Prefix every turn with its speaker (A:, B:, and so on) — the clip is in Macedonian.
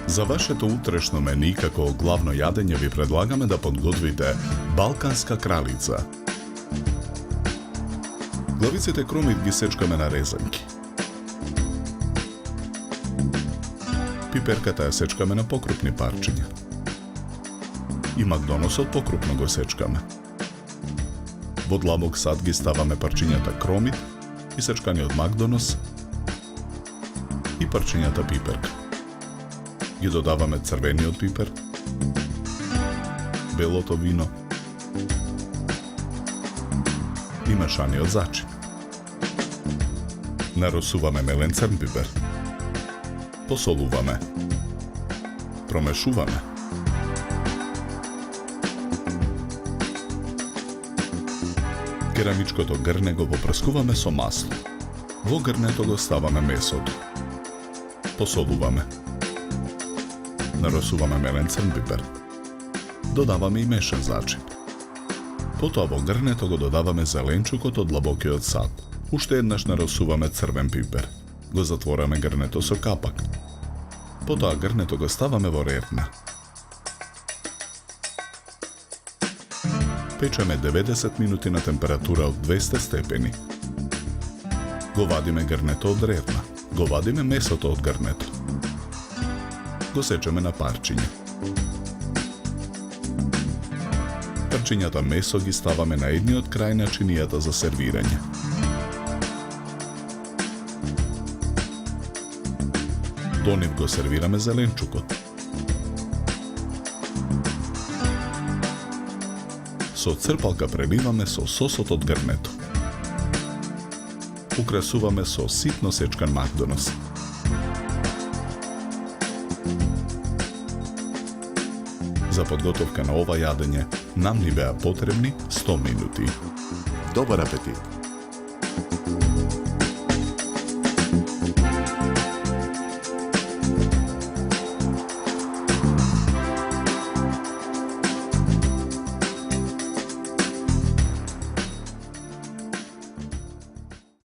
A: За вашето утрешно мени како главно јадење ви предлагаме да подготвите балканска кралица. Главиците кромит ги сечкаме на резанки. Пиперката ја сечкаме на покрупни парчиња. И макдоносот покрупно го сечкаме. Во длабок сад ги ставаме парчињата кромит и сечканиот макдонос и парчињата пиперка. Ги додаваме црвениот пипер, белото вино и мешаниот зачин. Наросуваме мелен црн пипер. Посолуваме. Промешуваме. Керамичкото грне го попрскуваме со масло. Во грнето го ставаме месото. Посолуваме. Наросуваме мелен црн пипер. Додаваме и мешан зачин. Потоа во грнето го додаваме зеленчукот од длабокиот сад. Уште еднаш наросуваме црвен пипер. Го затвораме грнето со капак. Потоа грнето го ставаме во рерна. Печеме 90 минути на температура од 200 степени. Го вадиме грнето од рерна. Го вадиме месото од грнето. Го сечеме на парчиња. Парчињата месо ги ставаме на едниот крај на чинијата за сервирање. До нив го сервираме зеленчукот. Со црпалка преливаме со сосот од грнето. Украсуваме со ситно сечкан макдонос. За подготовка на ова јадење нам ни беа потребни 100 минути. Добар апетит!